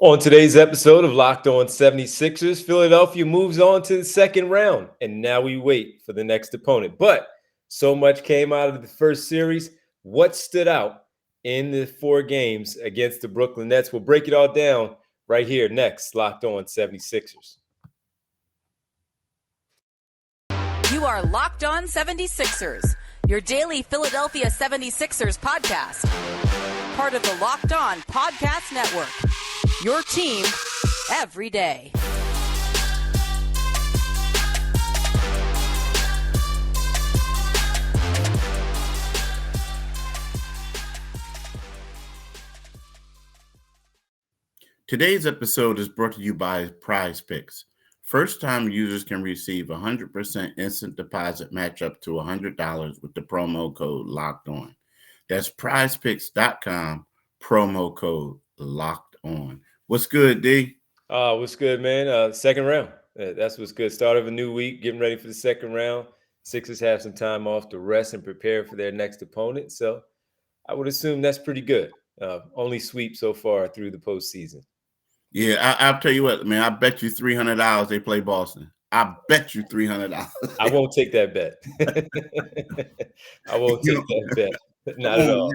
On today's episode of Locked On 76ers, Philadelphia moves on to the second round, and now we wait for the next opponent. But so much came out of the first series. What stood out in the four games against the Brooklyn Nets? We'll break it all down right here next, Locked On 76ers. You are Locked On 76ers, your daily Philadelphia 76ers podcast. Part of the Locked On Podcast Network. Your team every day. Today's episode is brought to you by Prize Picks. First-time users can receive 100% instant deposit match up to $100 with the promo code Locked On. That's prizepicks.com, promo code Locked On. What's good, D? What's good, man? Second round. That's what's good. Start of a new week, getting ready for the second round. Sixers have some time off to rest and prepare for their next opponent. So I would assume that's pretty good. Only sweep so far through the postseason. Yeah, I'll tell you what, man. I bet you $300 they play Boston. I bet you $300. I won't take that bet. I won't take that bet. Not at all.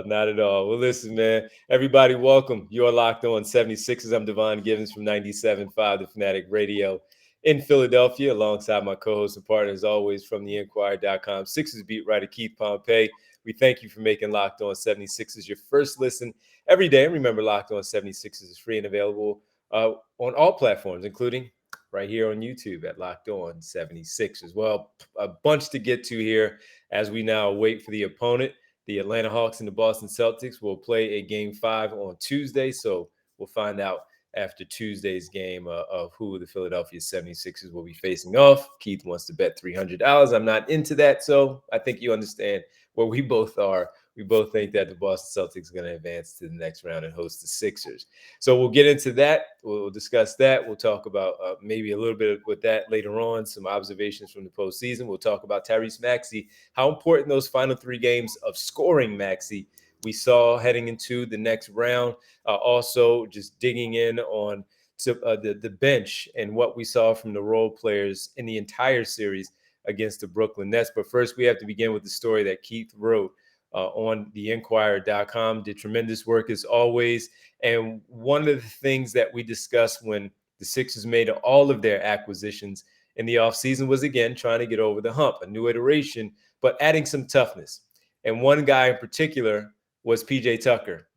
Not at all. Well, listen, man. Everybody, welcome. You're Locked On 76ers. I'm Devon Givens from 97.5 The Fanatic Radio in Philadelphia, alongside my co-host and partner, as always, from theinquirer.com, Sixers beat writer Keith Pompey. We thank you for making Locked On 76ers your first listen every day. And remember, Locked On 76ers is free and available on all platforms, including right here on YouTube at Locked On 76ers. Well, a bunch to get to here as we now wait for the opponent. The Atlanta Hawks and the Boston Celtics will play a Game 5 on Tuesday, so we'll find out after Tuesday's game of who the Philadelphia 76ers will be facing off. Keith wants to bet $300. I'm not into that, so I think you understand where we both are. We both think that the Boston Celtics are going to advance to the next round and host the Sixers. So we'll get into that. We'll discuss that. We'll talk about maybe a little bit with that later on, some observations from the postseason. We'll talk about Tyrese Maxey, how important those final three games of scoring Maxey we saw heading into the next round. Also, just digging in on the bench and what we saw from the role players in the entire series against the Brooklyn Nets. But first, we have to begin with the story that Keith wrote on theinquirer.com. Did tremendous work as always. And one of the things that we discussed when the Sixers made all of their acquisitions in the offseason was, again, trying to get over the hump, a new iteration, but adding some toughness. And one guy in particular was PJ Tucker.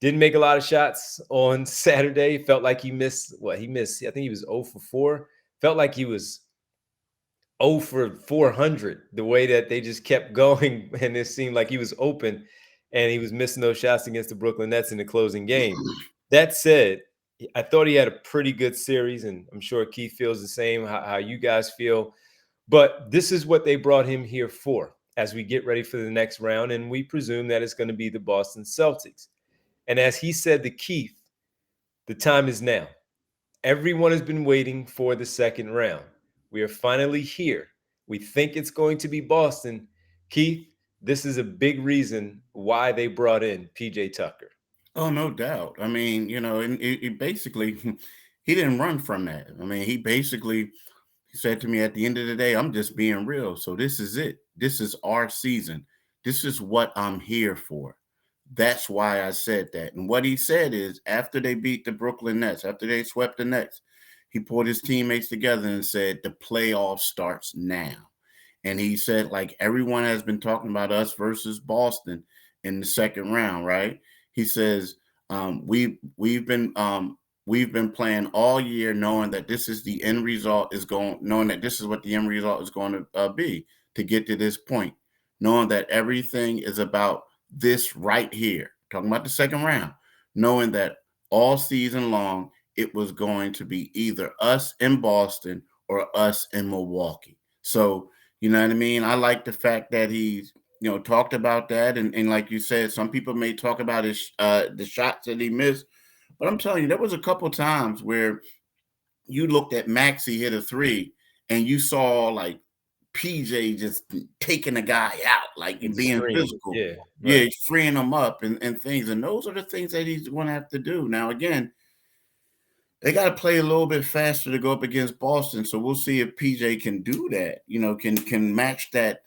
Didn't make a lot of shots on Saturday. Felt like he missed I think he was 0 for 4. Felt like he was 0 for 400, the way that they just kept going, and it seemed like he was open and he was missing those shots against the Brooklyn Nets in the closing game. That said, I thought he had a pretty good series, and I'm sure Keith feels the same, how you guys feel. But this is what they brought him here for as we get ready for the next round, and we presume that it's going to be the Boston Celtics. And as he said to Keith, the time is now. Everyone has been waiting for the second round. We are finally here. We think it's going to be Boston. Keith, this is a big reason why they brought in PJ Tucker. Oh, no doubt. I mean, and it basically, he didn't run from that. I mean, he said to me at the end of the day, I'm just being real. So this is it. This is our season. This is what I'm here for. That's why I said that. And what he said is, after they beat the Brooklyn Nets, after they swept the Nets, he pulled his teammates together and said, the playoff starts now. And he said, like, everyone has been talking about us versus Boston in the second round, right? He says, we've been playing all year knowing that this is the end result knowing that this is what the end result is going to be to get to this point, knowing that everything is about this right here, talking about the second round, knowing that all season long, it was going to be either us in Boston or us in Milwaukee. So, you know what I mean? I like the fact that he's, talked about that. And like you said, some people may talk about his the shots that he missed. But I'm telling you, there was a couple times where you looked at Maxey hit a three and you saw like PJ just taking a guy out, like and being physical. Yeah, Yeah, freeing him up and things. And those are the things that he's going to have to do. Now, again, they got to play a little bit faster to go up against Boston. So we'll see if PJ can do that, can match that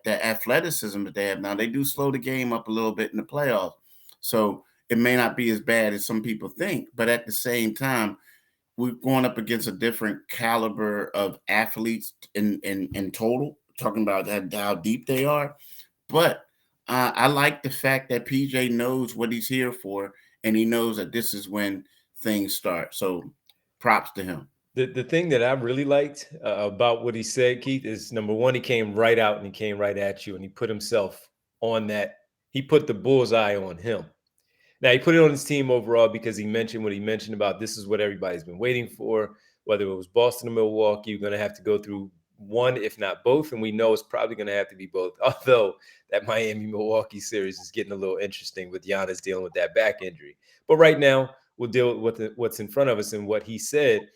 athleticism that they have. Now, they do slow the game up a little bit in the playoffs. So it may not be as bad as some people think. But at the same time, we're going up against a different caliber of athletes in total, talking about how deep they are. But I like the fact that PJ knows what he's here for, and he knows that this is when things start. So props to him. The thing that I really liked about what he said, Keith, is number one, he came right out and he came right at you, and he put himself on that. He put the bullseye on him. Now, he put it on his team overall because he mentioned what he mentioned about this is what everybody's been waiting for. Whether it was Boston or Milwaukee, you're going to have to go through one, if not both. And we know it's probably going to have to be both. Although that Miami-Milwaukee series is getting a little interesting with Giannis dealing with that back injury. But right now, we'll deal with what's in front of us and what he said.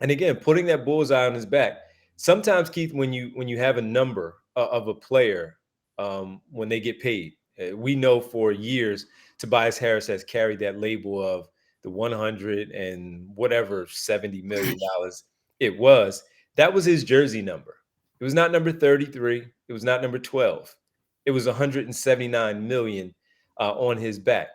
And again, putting that bullseye on his back. Sometimes, Keith, when you have a number of a player, when they get paid, we know for years Tobias Harris has carried that label of the 100 and whatever $70 million it was. That was his jersey number. It was not number 33. It was not number 12. It was 179 million on his back.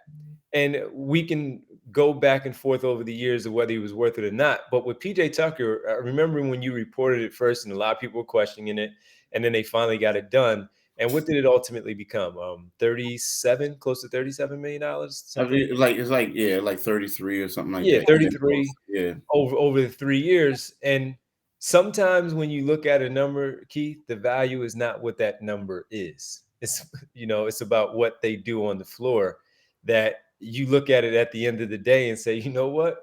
And we can go back and forth over the years of whether he was worth it or not. But with PJ Tucker, I remember when you reported it first, and a lot of people were questioning it, and then they finally got it done. And what did it ultimately become? 37, close to $37 million. It's like 33 or something like that. Yeah, 33. Yeah, over the 3 years. And sometimes when you look at a number, Keith, the value is not what that number is. It's about what they do on the floor. That you look at it at the end of the day and say, you know what?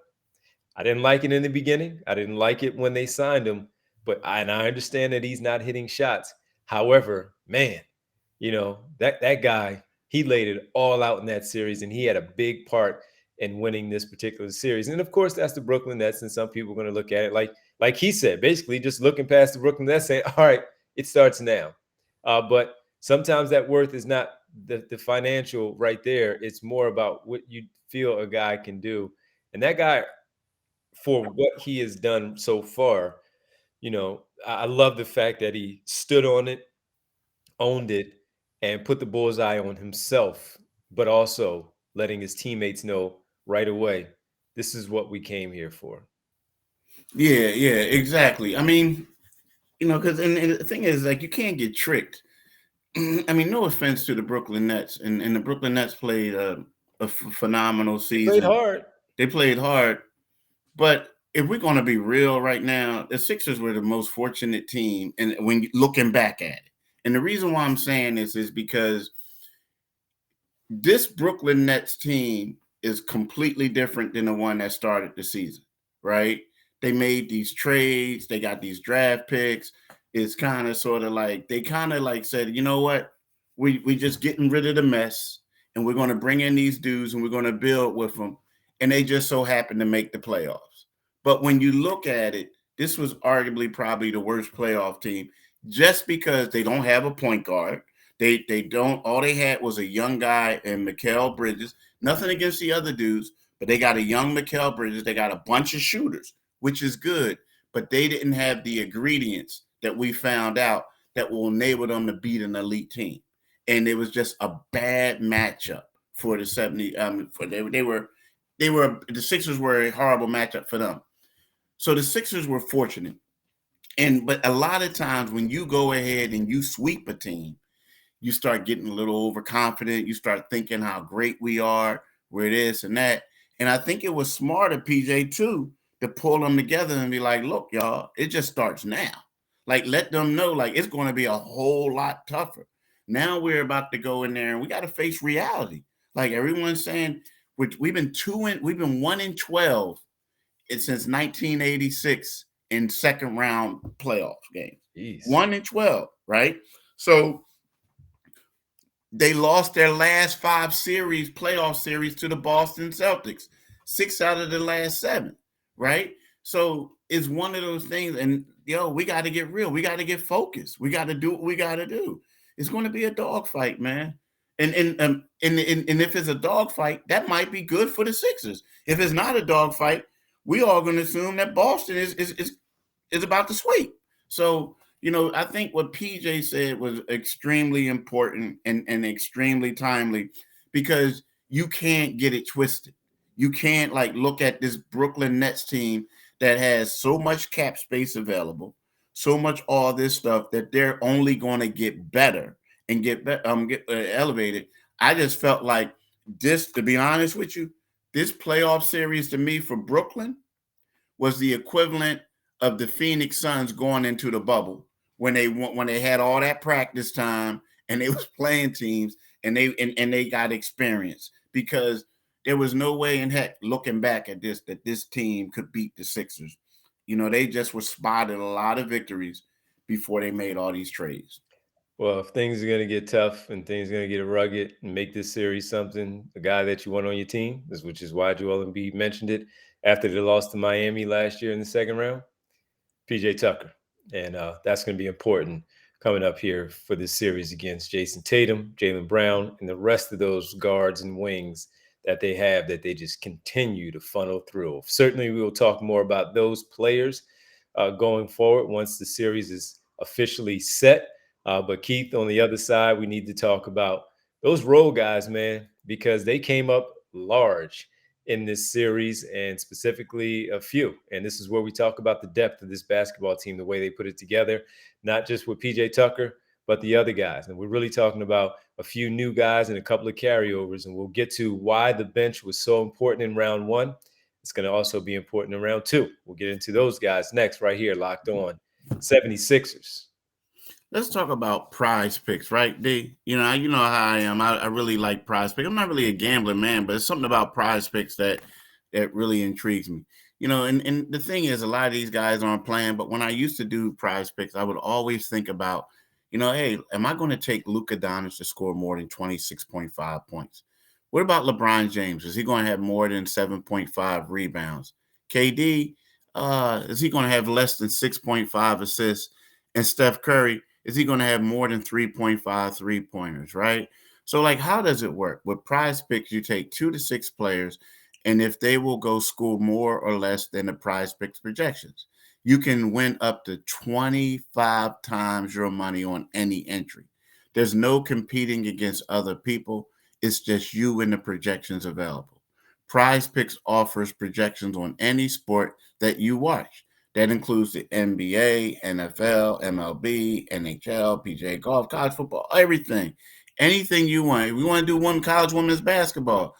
I didn't like it in the beginning. I didn't like it when they signed him, but I understand that he's not hitting shots. However, man, that guy, he laid it all out in that series, and he had a big part in winning this particular series. And of course, that's the Brooklyn Nets, and some people are going to look at it like he said, basically just looking past the Brooklyn Nets, saying, all right, it starts now. But sometimes that worth is not the financial right there. It's more about what you feel a guy can do. And that guy, for what he has done so far, I love the fact that he stood on it, owned it, and put the bullseye on himself, but also letting his teammates know right away, this is what we came here for. Yeah, exactly. I mean, because and the thing is, like, you can't get tricked. I mean, no offense to the Brooklyn Nets, and the Brooklyn Nets played a phenomenal season. They played hard. But if we're going to be real right now, the Sixers were the most fortunate team, and when looking back at it. And the reason why I'm saying this is because this Brooklyn Nets team is completely different than the one that started the season, right? They made these trades. They got these draft picks. It's kind of sort of like they kind of like said, you know what? We just getting rid of the mess, and we're going to bring in these dudes, and we're going to build with them. And they just so happened to make the playoffs. But when you look at it, this was arguably probably the worst playoff team just because they don't have a point guard. They don't. All they had was a young guy and Mikal Bridges. Nothing against the other dudes, but they got a young Mikal Bridges. They got a bunch of shooters, which is good. But they didn't have the ingredients that we found out that will enable them to beat an elite team. And it was just a bad matchup for the 70. The Sixers were a horrible matchup for them. So the Sixers were fortunate. But a lot of times when you go ahead and you sweep a team, you start getting a little overconfident. You start thinking how great we are, we're this and that. And I think it was smart of PJ too to pull them together and be like, look, y'all, it just starts now. Like, let them know, like, it's going to be a whole lot tougher. Now we're about to go in there and we got to face reality. Like everyone's saying, we've been 1-12 since 1986 in second round playoff games. 1-12, right? So they lost their last 5 playoff series to the Boston Celtics, 6 out of the last 7, right? So is one of those things. And we got to get real. We got to get focused. We got to do what we got to do. It's going to be a dogfight, man. And if it's a dogfight, that might be good for the Sixers. If it's not a dogfight, we all going to assume that Boston is about to sweep. So, I think what PJ said was extremely important and extremely timely, because you can't get it twisted. You can't look at this Brooklyn Nets team that has so much cap space available, so much all this stuff, that they're only going to get better and get elevated. I just felt like this, to be honest with you, this playoff series to me for Brooklyn was the equivalent of the Phoenix Suns going into the bubble when they had all that practice time and they was playing teams and they got experience, because there was no way in heck, looking back at this, that this team could beat the Sixers. They just were spotted a lot of victories before they made all these trades. Well, if things are going to get tough and things are going to get rugged and make this series something, the guy that you want on your team, which is why Joel Embiid mentioned it after they lost to Miami last year in the second round, PJ Tucker. And that's going to be important coming up here for this series against Jason Tatum, Jaylen Brown, and the rest of those guards and wings that they have that they just continue to funnel through. Certainly, we will talk more about those players going forward once the series is officially set. But Keith, on the other side, we need to talk about those role guys, man, because they came up large in this series, and specifically a few. And this is where we talk about the depth of this basketball team, the way they put it together, not just with PJ Tucker, but the other guys. And we're really talking about a few new guys and a couple of carryovers. And we'll get to why the bench was so important in round one. It's going to also be important in round two. We'll get into those guys next, right here, Locked On 76ers. Let's talk about Prize Picks, right, D? You know how I am. I really like Prize Picks. I'm not really a gambling man, but it's something about Prize Picks that really intrigues me. And the thing is, a lot of these guys aren't playing, but when I used to do Prize Picks, I would always think about, hey, am I going to take Luka Doncic to score more than 26.5 points? What about LeBron James? Is he going to have more than 7.5 rebounds? KD, is he going to have less than 6.5 assists? And Steph Curry, is he going to have more than 3.5 3-pointers, right? So, how does it work? With Prize Picks, you take 2 to 6 players, and if they will go score more or less than the Prize Picks projections, you can win up to 25 times your money on any entry. There's no competing against other people. It's just you and the projections available. Prize Picks offers projections on any sport that you watch. That includes the NBA, NFL, MLB, NHL, PGA golf, college football, everything. Anything you want. If you want to do one college women's basketball,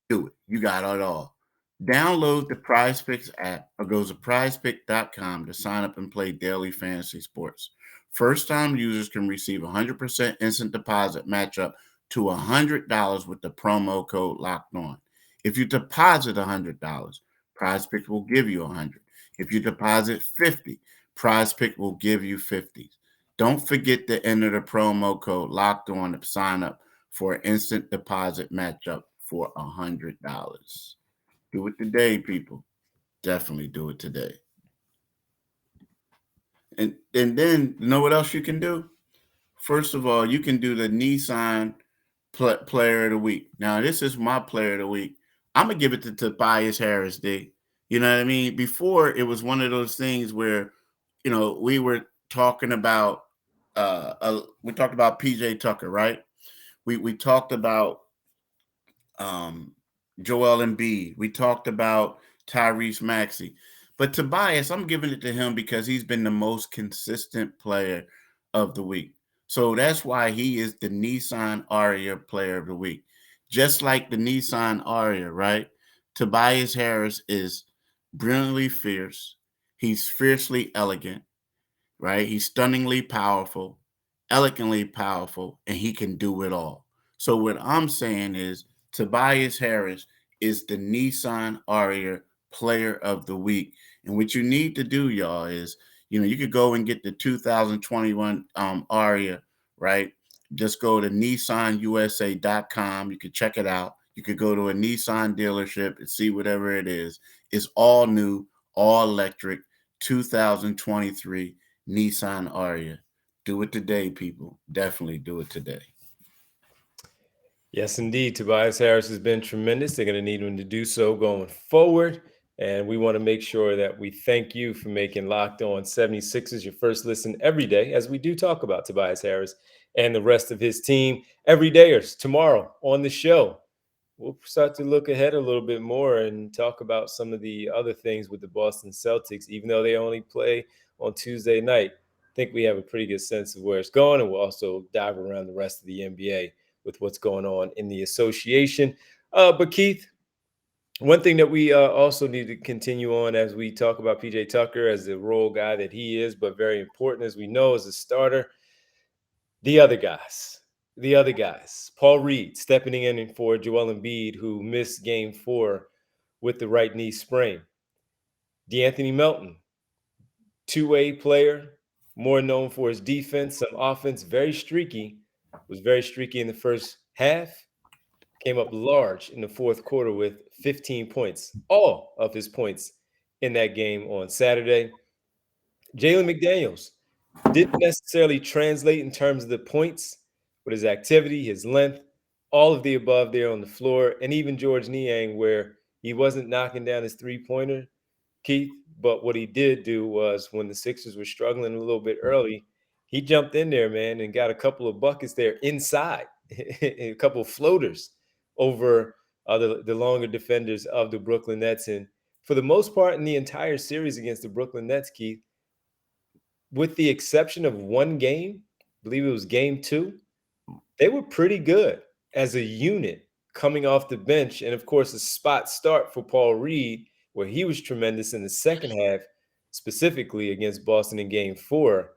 do it. You got it all. Download the Prize Picks app or go to prizepick.com to sign up and play daily fantasy sports. First-time users can receive 100% instant deposit matchup to $100 with the promo code Locked On. If you deposit $100, Prize Picks will give you $100. If you deposit $50, Prize Pick will give you $50. Don't forget to enter the promo code Locked On to sign up for an instant deposit matchup for $100. Do it today, people. Definitely do it today. And then, you know what else you can do? First of all, you can do the Nissan Player of the Week. Now, this is my Player of the Week. I'm going to give it to Tobias Harris, D. You know what I mean? Before, it was one of those things where, we were talking about PJ Tucker, right? We talked about Joel Embiid. We talked about Tyrese Maxey. But Tobias, I'm giving it to him because he's been the most consistent player of the week. So that's why he is the Nissan Aria Player of the Week. Just like the Nissan Aria, right? Tobias Harris is brilliantly fierce. He's fiercely elegant, right? He's stunningly powerful, elegantly powerful, and he can do it all. So what I'm saying is Tobias Harris is the Nissan Aria Player of the Week. And what you need to do, y'all, is, you could go and get the 2021 Aria, right? Just go to nissanusa.com. You can check it out. You could go to a Nissan dealership and see whatever it is. It's all new, all-electric 2023 Nissan Ariya. Do it today, people. Definitely do it today. Yes, indeed. Tobias Harris has been tremendous. They're going to need him to do so going forward. And we want to make sure that we thank you for making Locked On 76ers your first listen every day, as we do talk about Tobias Harris and the rest of his team every day or tomorrow on the show. We'll start to look ahead a little bit more and talk about some of the other things with the Boston Celtics, even though they only play on Tuesday night. I think we have a pretty good sense of where it's going, and we'll also dive around the rest of the NBA with what's going on in the association. But Keith, one thing that we also need to continue on as we talk about PJ Tucker as the role guy that he is, but very important as we know as a starter, the other guys. Paul Reed stepping in for Joel Embiid, who missed game 4 with the right knee sprain. DeAnthony Melton, two-way player, more known for his defense, some offense, was very streaky in the first half, came up large in the fourth quarter with 15 points, all of his points in that game on Saturday. Jalen McDaniels didn't necessarily translate in terms of the points, but his activity, his length, all of the above there on the floor, and even George Niang, where he wasn't knocking down his three-pointer, Keith, but what he did do was when the Sixers were struggling a little bit early, he jumped in there, man, and got a couple of buckets there inside, a couple of floaters over the longer defenders of the Brooklyn Nets. And for the most part in the entire series against the Brooklyn Nets, Keith, with the exception of one game, I believe it was game 2, they were pretty good as a unit coming off the bench. And of course, a spot start for Paul Reed, where he was tremendous in the second half, specifically against Boston in game 4.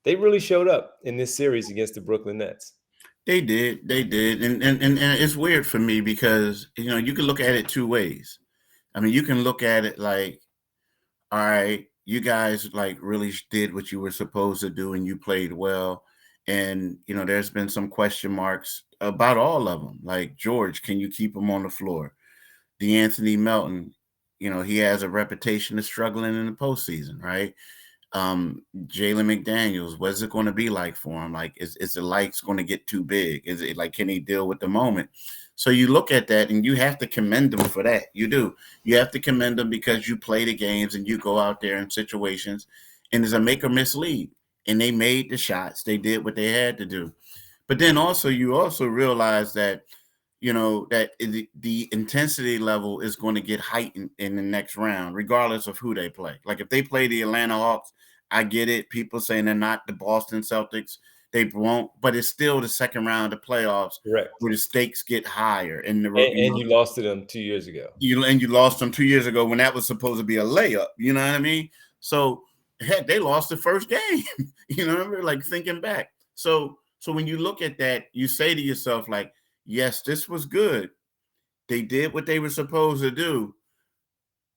They really showed up in this series against the Brooklyn Nets. They did. And it's weird for me because, you can look at it two ways. I mean, you can look at it like, all right, you guys like really did what you were supposed to do and you played well. And, there's been some question marks about all of them. Like George, can you keep him on the floor? DeAnthony Melton, he has a reputation of struggling in the postseason, right? Jalen McDaniels, what's it going to be like for him? Like, is the lights going to get too big? Is it like, can he deal with the moment? So you look at that and you have to commend them for that. You do. You have to commend them because you play the games and you go out there in situations and it's a make or miss league. And they made the shots. They did what they had to do. But then also, you also realize that, that the intensity level is going to get heightened in the next round, regardless of who they play. Like if they play the Atlanta Hawks, I get it. People saying they're not the Boston Celtics. They won't, but it's still the second round of playoffs. Correct. Where the stakes get higher. And you lost to them 2 years ago. You lost them 2 years ago when that was supposed to be a layup. You know what I mean? So heck, they lost the first game. Like thinking back. So when you look at that, you say to yourself, like, yes, this was good. They did what they were supposed to do.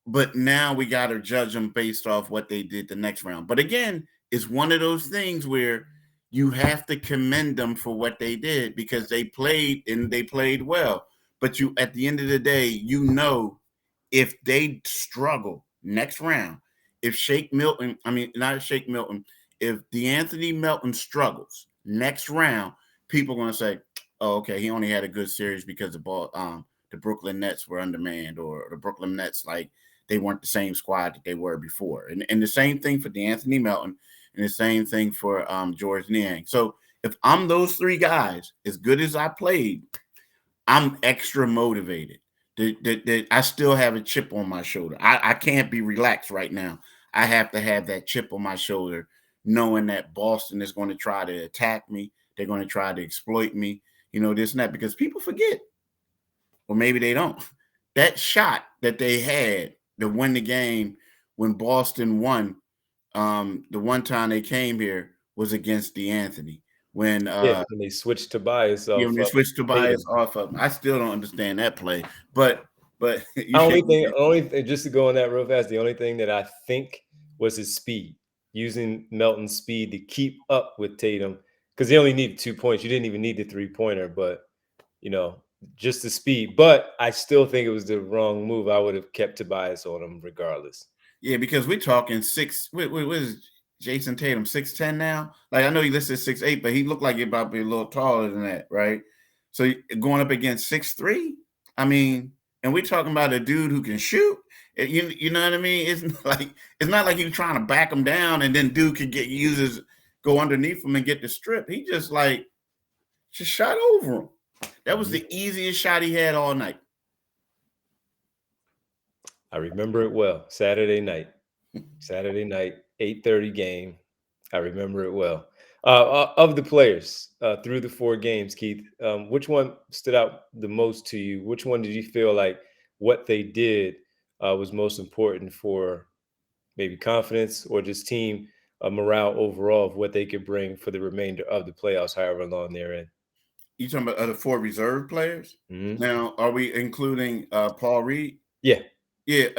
But now we got to judge them based off what they did the next round. But again, it's one of those things where you have to commend them for what they did because they played and they played well. But at the end of the day, if they struggle next round, if if DeAnthony Melton struggles next round, people are going to say, oh, okay, he only had a good series because the Brooklyn Nets were undermanned, or the Brooklyn Nets, like, they weren't the same squad that they were before. And the same thing for DeAnthony Melton and the same thing for George Niang. So if I'm those three guys, as good as I played, I'm extra motivated. I still have a chip on my shoulder. I can't be relaxed right now. I have to have that chip on my shoulder, knowing that Boston is going to try to attack me. They're going to try to exploit me, this and that, because people forget, or maybe they don't. That shot that they had to win the game when Boston won, the one time they came here was against DeAnthony. When they switched Tobias off. When they switched Tobias off of him. I still don't understand that play. But only thing, just to go on that real fast, the only thing that I think was his speed, using Melton's speed to keep up with Tatum, because he only needed 2 points. You didn't even need the three-pointer, but just the speed. But I still think it was the wrong move. I would have kept Tobias on him regardless. Yeah, because we're talking six. What is Jason Tatum 6'10" now? Like I know he listed 6'8", but he looked like he about to be a little taller than that, right? So going up against 6'3", I mean, and we're talking about a dude who can shoot. You know what I mean? It's not like he was trying to back him down and then dude could go underneath him and get the strip. He just shot over him. That was the easiest shot he had all night. I remember it well. Saturday night, 8:30 game. I remember it well. Of the players through the 4 games, Keith, which one stood out the most to you? Which one did you feel like what they did was most important for maybe confidence or just team morale overall of what they could bring for the remainder of the playoffs, however long they're in? You talking about the 4 reserve players? Mm-hmm. Now, are we including Paul Reed? Yeah. Yeah,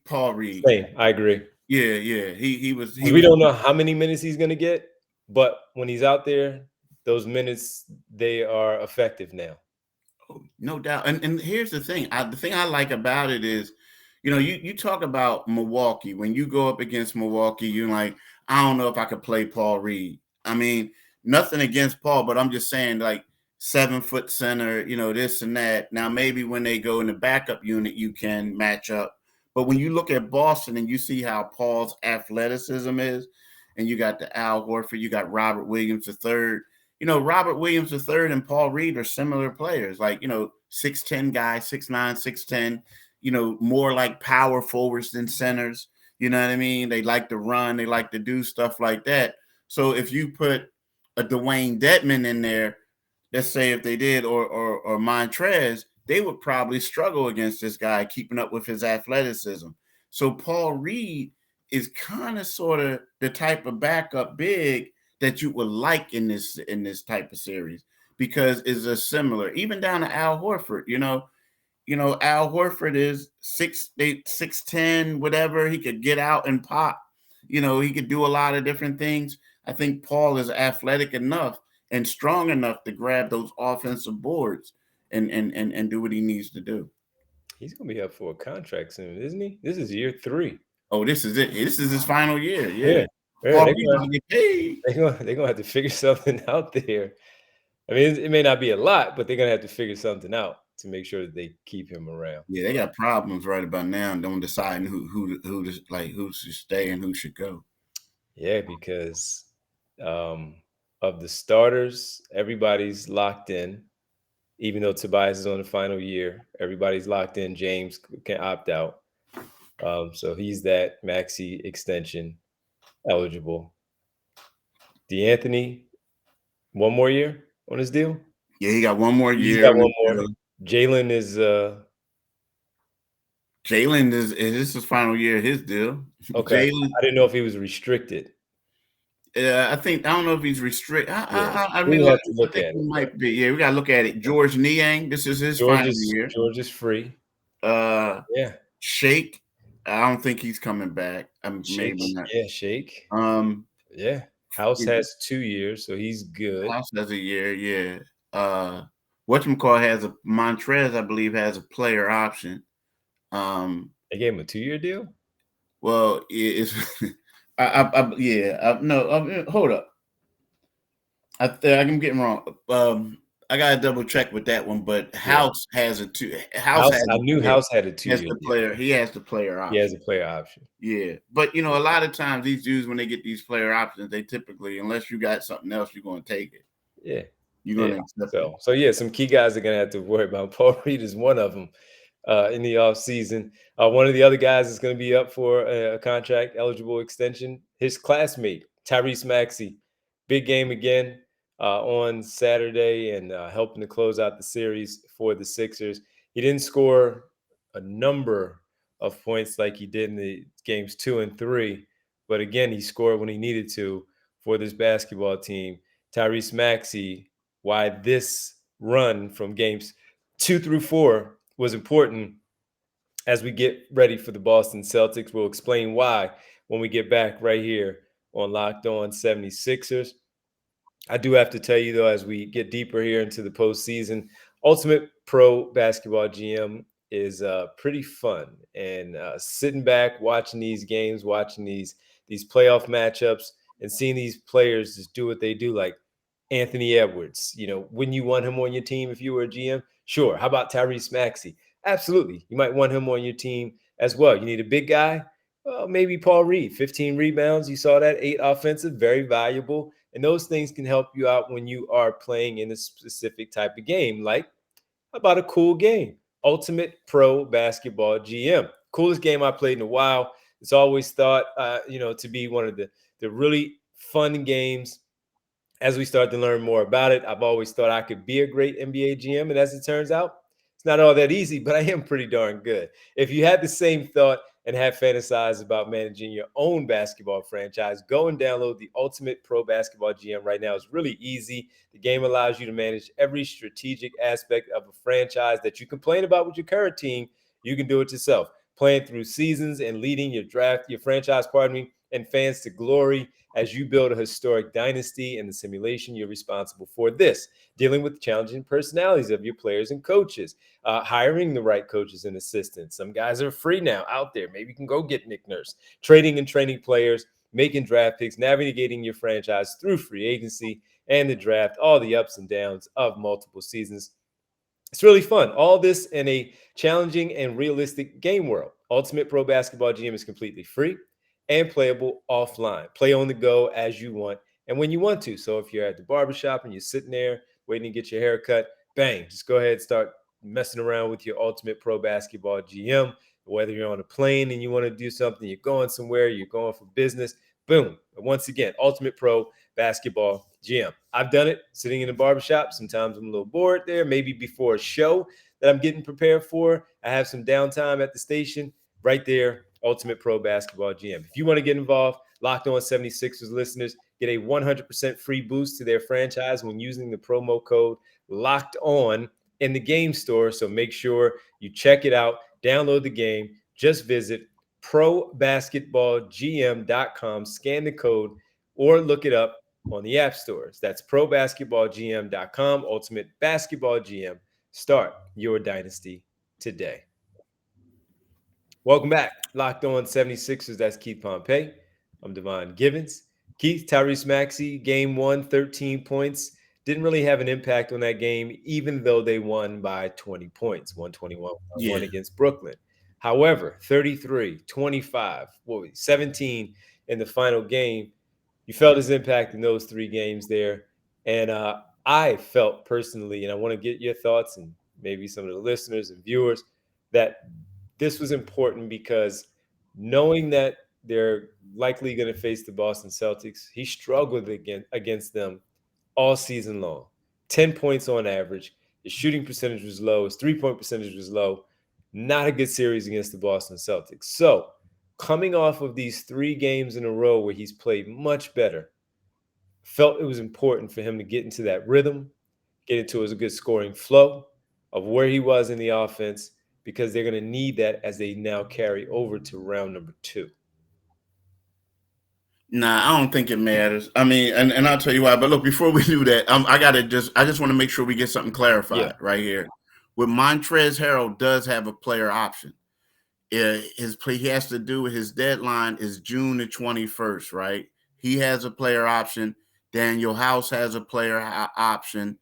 Paul Reed. Same. I agree. Yeah. He was. We don't know how many minutes he's going to get, but when he's out there, those minutes, they are effective now. No doubt. And here's the thing. The thing I like about it is, you talk about Milwaukee. When you go up against Milwaukee, you're like, I don't know if I could play Paul Reed. I mean, nothing against Paul, but I'm just saying, like, 7-foot center, this and that. Now, maybe when they go in the backup unit, you can match up. But when you look at Boston and you see how Paul's athleticism is, and you got the Al Horford, you got Robert Williams III. Robert Williams III and Paul Reed are similar players, like, 6'10" guys, 6'9", 6'10", more like power forwards than centers. You know what I mean? They like to run. They like to do stuff like that. So if you put a Dwayne Dedmon in there, let's say if they did, or Montrez, they would probably struggle against this guy keeping up with his athleticism. So Paul Reed is kind of sort of the type of backup big that you would like in this type of series, because it's a similar, even down to Al Horford. Al Horford is 6'8", 6'10", whatever. He could get out and pop. He could do a lot of different things. I think Paul is athletic enough and strong enough to grab those offensive boards and do what he needs to do. He's gonna be up for a contract soon, isn't he? This is year 3. Oh, this is it. This is his final year. Yeah. Paul Reed's gonna get paid. They're gonna have to figure something out there. I mean, it may not be a lot, but they're gonna have to figure something out to make sure that they keep him around. Yeah, they got problems right about now and don't decide who should stay and who should go. Yeah, because of the starters, everybody's locked in. Even though Tobias is on the final year, everybody's locked in. James can opt out. So he's that maxi extension eligible. DeAnthony, 1 more year on his deal? Yeah, he got 1 more year. He's got 1 more. Jalen is this his final year of his deal. okay. I didn't know if he was restricted. I don't know if he's restricted. I really have to look at it. Might be. Yeah, we gotta look at it. George Niang, this is his final year. George is free. Yeah. Shake, I don't think he's coming back. Maybe not. Yeah, Shake. Yeah. House has 2 years, so he's good. House has a year, yeah. Whatchamacallit has Montrez, I believe, has a player option. They gave him a 2-year deal? Well, it's hold up. I'm getting wrong. I gotta double check with that one, but House has a 2. House had a 2-year deal. He has the player option. He has a player option. Yeah, but a lot of times these dudes, when they get these player options, they typically, unless you got something else, you're going to take it. Yeah, you're going to accept it. So yeah, some key guys are going to have to worry about. Paul Reed is one of them in the offseason. One of the other guys is going to be up for a contract eligible extension. His classmate Tyrese Maxey, big game again on Saturday and helping to close out the series for the Sixers. He didn't score a number of points like he did in the games 2 and 3, but again, he scored when he needed to for this basketball team. Tyrese Maxey, why this run from games 2 through 4 was important as we get ready for the Boston Celtics. We'll explain why when we get back right here on Locked On 76ers. I do have to tell you, though, as we get deeper here into the postseason, Ultimate Pro Basketball GM is pretty fun. And sitting back, watching these games, watching these playoff matchups, and seeing these players just do what they do, like Anthony Edwards. Wouldn't you want him on your team if you were a GM? Sure. How about Tyrese Maxey? Absolutely. You might want him on your team as well. You need a big guy? Well, maybe Paul Reed. 15 rebounds. You saw that. 8 offensive. Very valuable. And those things can help you out when you are playing in a specific type of game. Like, how about a cool game? Ultimate Pro Basketball GM. Coolest game I played in a while. It's always thought, to be one of the really fun games. As we start to learn more about it, I've always thought I could be a great NBA GM. And as it turns out, it's not all that easy, but I am pretty darn good. If you had the same thought and have fantasized about managing your own basketball franchise, go and download the Ultimate Pro Basketball GM right now. It's really easy. The game allows you to manage every strategic aspect of a franchise that you complain about with your current team. You can do it yourself, playing through seasons and leading your franchise, and fans to glory as you build a historic dynasty in the simulation. You're responsible for this, dealing with challenging personalities of your players and coaches, hiring the right coaches and assistants. Some guys are free now out there. Maybe you can go get Nick Nurse, trading and training players, making draft picks, navigating your franchise through free agency and the draft, all the ups and downs of multiple seasons. It's really fun. All this in a challenging and realistic game world. Ultimate Pro Basketball GM is completely free and playable offline. Play on the go as you want and when you want to. So if you're at the barbershop and you're sitting there waiting to get your hair cut, bang, just go ahead and start messing around with your Ultimate Pro Basketball GM. Whether you're on a plane and you want to do something, you're going somewhere, you're going for business, boom. Once again, Ultimate Pro Basketball GM. I've done it sitting in the barbershop. Sometimes I'm a little bored there, maybe before a show that I'm getting prepared for. I have some downtime at the station. Right there, Ultimate Pro Basketball GM. If you want to get involved, Locked On 76ers listeners get a 100% free boost to their franchise when using the promo code Locked On in the game store. So make sure you check it out. Download the game. Just visit probasketballgm.com, scan the code, or look it up on the app stores. That's probasketballgm.com, Ultimate Basketball GM. Start your dynasty today. Welcome back. Locked On 76ers. That's Keith Pompey. I'm Devon Givens. Keith, Tyrese Maxey, game 1, 13 points. Didn't really have an impact on that game, even though they won by 20 points, 121-1 against Brooklyn. However, 33, 25, 17 in the final game. You felt his impact in those 3 games there. And I felt personally, and I want to get your thoughts and maybe some of the listeners and viewers, that this was important because knowing that they're likely going to face the Boston Celtics, he struggled against them all season long. 10 points on average. His shooting percentage was low. His three-point percentage was low. Not a good series against the Boston Celtics. So coming off of these 3 games in a row where he's played much better, felt it was important for him to get into that rhythm, get into a good scoring flow of where he was in the offense, because they're going to need that as they now carry over to round number 2. Nah, I don't think it matters. I mean, and I'll tell you why. But look, before we do that, I just want to make sure we get something clarified right here. With Montrezl Harrell does have a player option. He has to do with his deadline is June the 21st, right? He has a player option. Daniel House has a player option.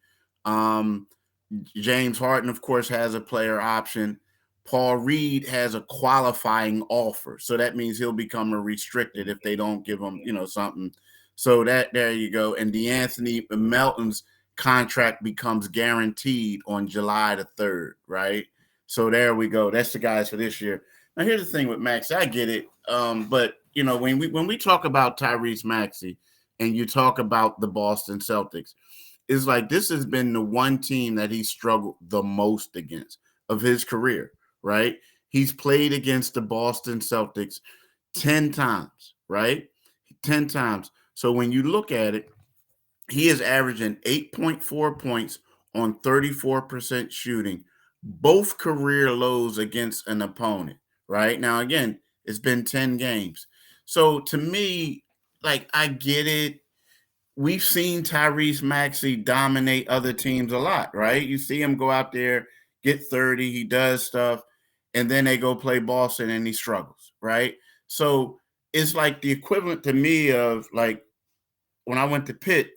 James Harden, of course, has a player option. Paul Reed has a qualifying offer. So that means he'll become a restricted if they don't give him, something. So there you go. And DeAnthony Melton's contract becomes guaranteed on July the 3rd, right? So there we go. That's the guys for this year. Now, here's the thing with Max. I get it. But, when we talk about Tyrese Maxey and you talk about the Boston Celtics, it's like this has been the one team that he struggled the most against of his career. Right? He's played against the Boston Celtics 10 times, right? 10 times. So when you look at it, he is averaging 8.4 points on 34% shooting, both career lows against an opponent, right? Now, again, it's been 10 games. So to me, I get it. We've seen Tyrese Maxey dominate other teams a lot, right? You see him go out there, get 30, he does stuff. and then they go play Boston and he struggles, right? So it's like the equivalent to me of like when I went to Pitt,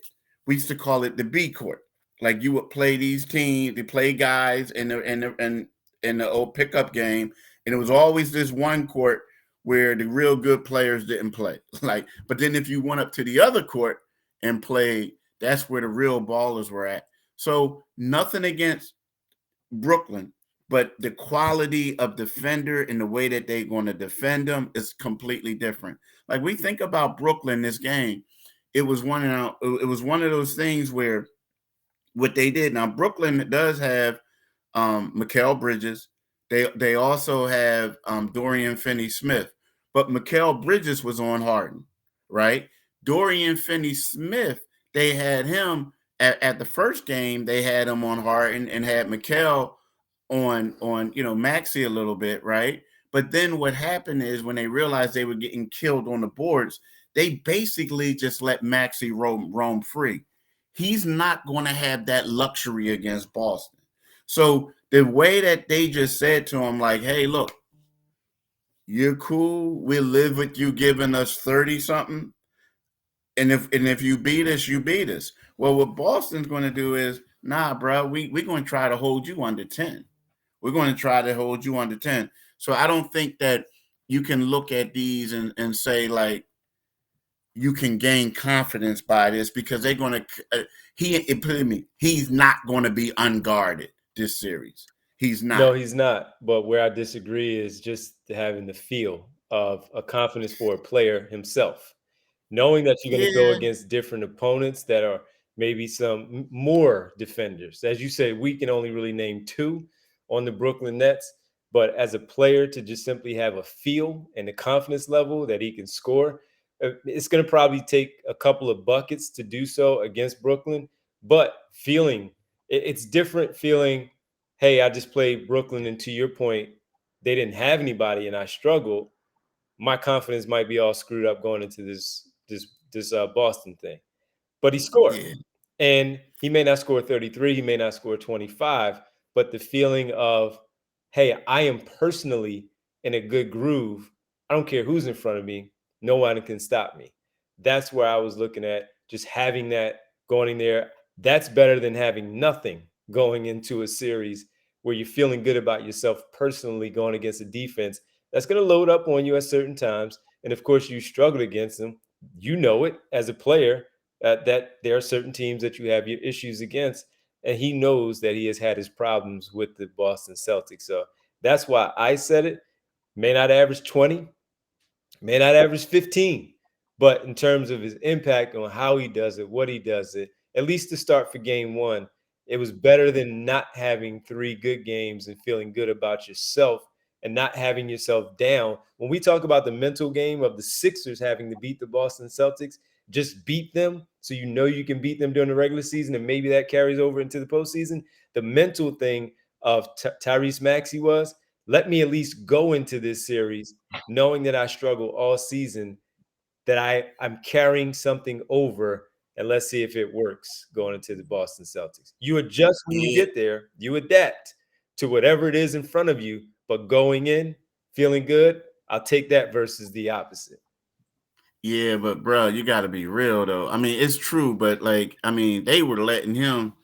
we used to call it the B court. Like you would play these teams, they play guys in the old pickup game, and it was always this one court where the real good players didn't play. Like, but then if you went up to the other court and played, that's where the real ballers were at. So nothing against Brooklyn, but the quality of defender and the way that they're going to defend them is completely different. Like we think about Brooklyn this game, it was one of those things where what they did. Now Brooklyn does have Mikal Bridges. They also have Dorian Finney-Smith, but Mikal Bridges was on Harden, right? Dorian Finney-Smith, they had him at the first game. They had him on Harden and had Mikal on Maxey a little bit, right? But then what happened is when they realized they were getting killed on the boards, they basically just let Maxey roam free. He's not going to have that luxury against Boston. So the way that they just said to him, like, hey, look, you're cool. We'll live with you giving us 30 something. And if you beat us, you beat us. Well, what Boston's going to do is, nah, bro, we're going to try to hold you under 10. We're going to try to hold you under 10. So I don't think that you can look at these and say, like, you can gain confidence by this because they're going to he's not going to be unguarded this series. He's not. No, he's not. But where I disagree is just having the feel of a confidence for a player himself, knowing that you're going to go against different opponents that are maybe some more defenders. As you say, we can only really name 2 on the Brooklyn Nets. But as a player, to just simply have a feel and the confidence level that he can score, it's going to probably take a couple of buckets to do so against Brooklyn. But it's different feeling, hey, I just played Brooklyn, and to your point, they didn't have anybody and I struggled. My confidence might be all screwed up going into this Boston thing. But he scored. Yeah. And he may not score 33, he may not score 25, but the feeling of, hey, I am personally in a good groove. I don't care who's in front of me. No one can stop me. That's where I was looking at, just having that going in there. That's better than having nothing going into a series where you're feeling good about yourself personally going against a defense that's going to load up on you at certain times. And of course, you struggled against them. You know it as a player that there are certain teams that you have your issues against. And he knows that he has had his problems with the Boston Celtics. So that's why I said it. May not average 20, may not average 15, but in terms of his impact on how he does it, what he does it, at least to start for game 1, it was better than not having 3 good games and feeling good about yourself and not having yourself down. When we talk about the mental game of the Sixers having to beat the Boston Celtics, just beat them so you know you can beat them during the regular season and maybe that carries over into the postseason. The mental thing of Tyrese Maxey was, let me at least go into this series knowing that I struggle all season, that I'm carrying something over, and let's see if it works going into the Boston Celtics. You adjust when you get there. You adapt to whatever it is in front of you, but going in, feeling good, I'll take that versus the opposite. Yeah, but bro, you got to be real though. I mean, it's true, but like, I mean, they were letting him.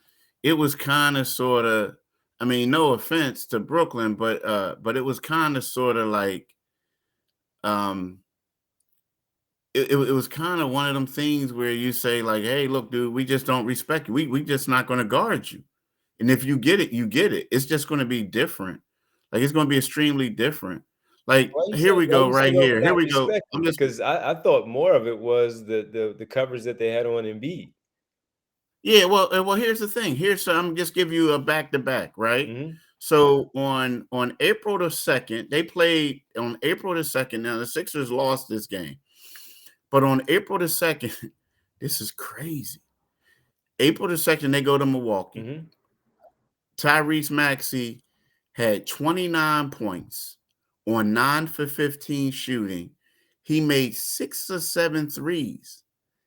It was kind of sort of. I mean, no offense to Brooklyn, but it was kind of sort of like, it was kind of one of them things where you say like, hey, look, dude, we just don't respect you. We just not going to guard you, and if you get it, you get it. It's just going to be different. Like it's going to be extremely different. Like here we go, right here. Here we go. Because I thought more of it was the coverage that they had on Embiid. Yeah, well, here's the thing. I'm just give you a back-to-back, right? Mm-hmm. So on April the 2nd, they played on April the 2nd. Now the Sixers lost this game, but on April the 2nd, this is crazy. April the 2nd, they go to Milwaukee. Mm-hmm. Tyrese Maxey had 29 points on 9 for 15 shooting. He made 6 of 7 threes.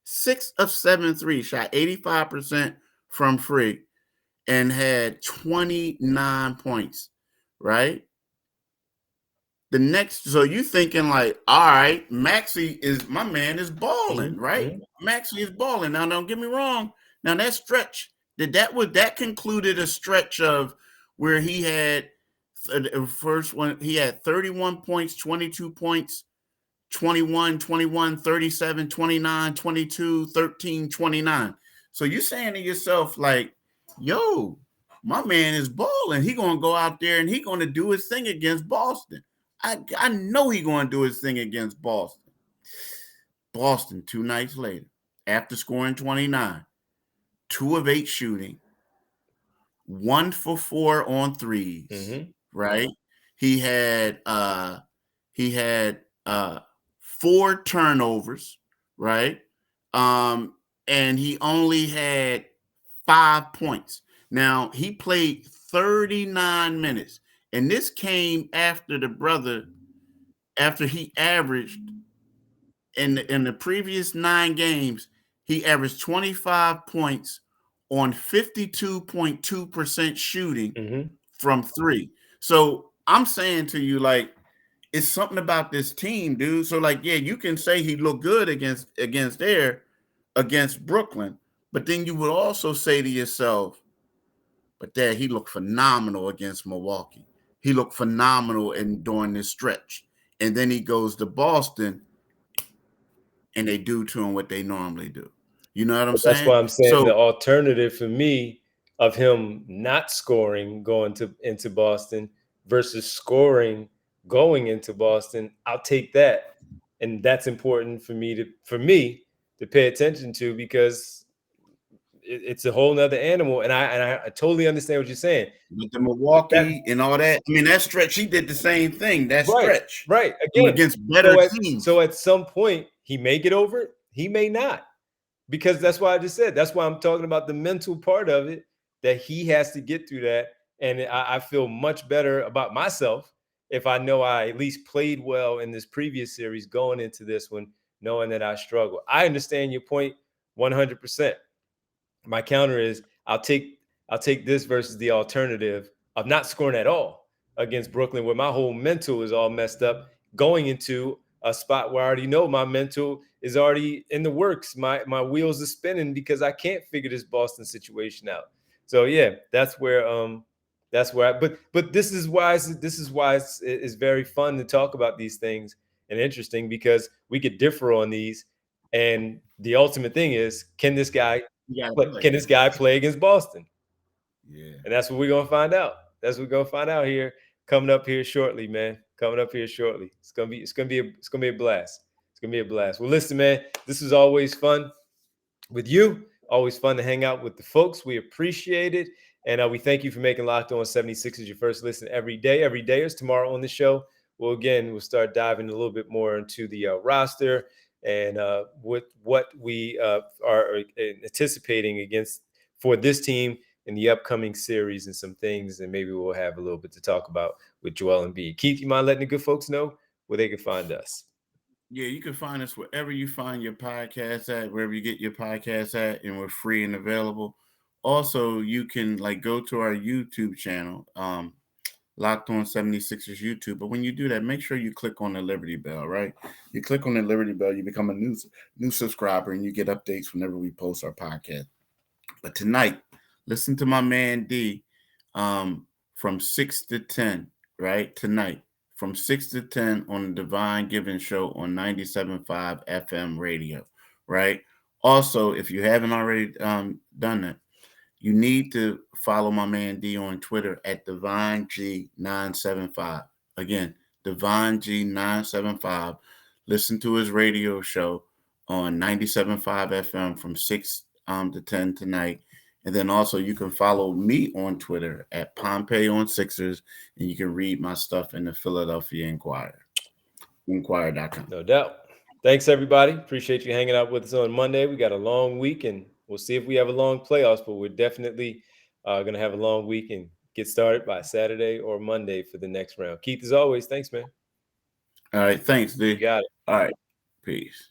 6 of 7 threes, shot 85% from free, and had 29 points, right? the next, so you thinking like, all right, Maxey is my man is balling, right? Maxey is balling. Now, don't get me wrong. Now that stretch, that concluded a stretch of where he had the first one, he had 31 points, 22 points, 21, 21, 37, 29, 22, 13, 29. So you're saying to yourself, like, yo, my man is balling. He gonna go out there and he gonna do his thing against Boston. I know he gonna do his thing against Boston. Boston 2 nights later, after scoring 29, 2 of 8 shooting, 1 for 4 on threes, right? He had 4 turnovers, right? And he only had 5 points. Now, he played 39 minutes, and this came after after he averaged in the previous 9 games, he averaged 25 points on 52.2% shooting from 3. So I'm saying to you, like, it's something about this team, dude. So, like, yeah, you can say he looked good against Brooklyn, but then you would also say to yourself, but Dad, he looked phenomenal against Milwaukee. He looked phenomenal during this stretch. And then he goes to Boston and they do to him what they normally do. You know what I'm saying? That's why I'm saying the alternative for me of him not scoring into Boston versus scoring going into Boston, I'll take that. And that's important for me to pay attention to, because it's a whole nother animal. And I totally understand what you're saying. With the Milwaukee and all that. I mean, that stretch, he did the same thing. That stretch. Right. Again, against better teams. So at some point, he may get over it. He may not. Because that's why I just said, that's why I'm talking about the mental part of it, that he has to get through that. And I feel much better about myself if I know I at least played well in this previous series going into this one, knowing that I struggle. I understand your point 100%. My counter is I'll take this versus the alternative of not scoring at all against Brooklyn, where my whole mental is all messed up, going into a spot where I already know my mental is already in the works. My wheels are spinning because I can't figure this Boston situation out. So yeah, that's where but this is why it's very fun to talk about these things and interesting, because we could differ on these. And the ultimate thing is, can this guy play against Boston? Yeah. And that's what we're gonna find out. That's what we're gonna find out here, coming up here shortly, man. Coming up here shortly. It's gonna be a blast. It's gonna be a blast. Well, listen, man, this is always fun with you. Always fun to hang out with the folks. We appreciate it. And we thank you for making Locked On 76ers your first listen every day. Every day is tomorrow on the show. We'll start diving a little bit more into the roster and what we are anticipating for this team in the upcoming series, and some things, and maybe we'll have a little bit to talk about with Joel Embiid. Keith, you mind letting the good folks know where they can find us? Yeah, you can find us wherever you find your podcast at, wherever you get your podcast at, and we're free and available. Also, you can go to our YouTube channel, Locked On 76ers YouTube. But when you do that, make sure you click on the Liberty Bell, right? You click on the Liberty Bell, you become a new subscriber, and you get updates whenever we post our podcast. But tonight, listen to my man D from 6 to 10, right? Tonight, from 6 to 10 on the Devon Givens Show on 97.5 FM radio, right? Also, if you haven't already done that, you need to follow my man D on Twitter at DivonG975. Again, DivonG975. Listen to his radio show on 97.5 FM from 6 to 10 tonight. And then also you can follow me on Twitter at Pompey on Sixers, and you can read my stuff in the Philadelphia Inquirer. Inquirer.com. No doubt. Thanks, everybody. Appreciate you hanging out with us on Monday. We got a long week, and we'll see if we have a long playoffs, but we're definitely going to have a long week and get started by Saturday or Monday for the next round. Keith, as always, thanks, man. All right. Thanks, D. You got it. All right. Peace.